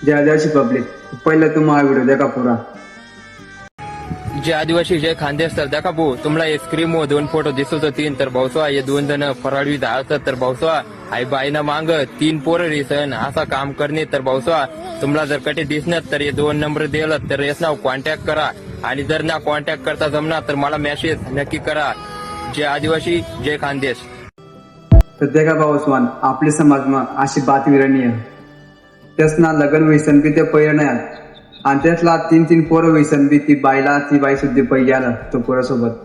जय आदिवासी पब्लिक, पहिला तुम्हाला व्हिडिओ देखा पुरा. जे आदिवासी जे खानदेश तर देखा भाऊ तुम्हाला स्क्रीन व 2 फोटो दिसत होतीन तर भाऊसा हे 2 जण फराळी धावतात तर भाऊसा आई बाईना मांग 3 पोरं रिसन असा काम करणे तर भाऊसा तुम्हाला जर कधी दिसणार तर हे 2 नंबर दिलं तर यास नाव कॉन्टॅक्ट करा आणि जर ना कॉन्टॅक्ट करता जमणार तर मला मेसेज नक्की करा. जे आदिवासी जय खानदेश. तर देखा भाऊ स्वान आपली समाजमा अशी बातमी आहे. त्याच ना लग्न व्यसन बी ते पहिलं नाही आलं. आणि त्यातला 3 पोरं व्यसन बी ती बाई सुद्धा पहिले आलं तो पोरासोबत.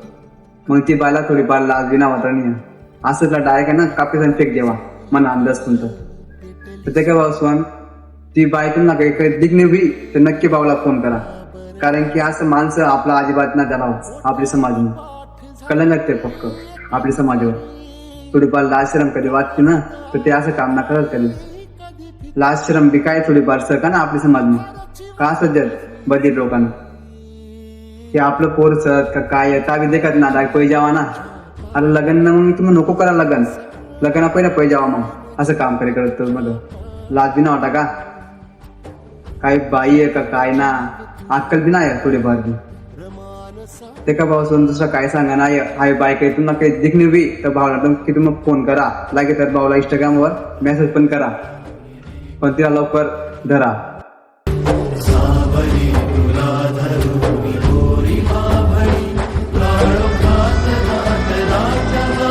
मग ती बायला थोडीफार लाज बी नावत नाही असं डायरेक्ट आहे ना कापीसन फेक देवा मला अंदाज कोणतं. तर ते काय भाऊ स्वान ती बाई तुम्हाला काही दिखणे बी तर नक्की भाऊला फोन करा. कारण की असं माणसं आपला अजिबात ना त्याला आपल्या समाजाने कलंगत ते फक्त आपल्या समाजावर थोडीफार लाज शरम कधी वाटते ना तर ते असं काम ना करत कधी. लाज शरम बी काय थोडीफार का ना आपल्या समाजने का सध्यात बधीर लोकांना की आपलं पोर सत का काय येता बी देखत ना दाग पै जावा ना. अरे लग्न मग तुम्ही नको करा लग्न पहिला पै जावा मग असं काम करे करत मला लाज बी ना वाटा का काय बाई आहे का काय ना अक्कल बी नाही थोडीफार बी. ते का भाऊ दुसरा काय सांगा ना हाय बाय काही तुम्हाला काही दिखणे बी तर भावला की तुम्ही फोन करा लागे तर भाऊला इंस्टाग्रामवर मेसेज पण करा पण तिला लवकर धरा.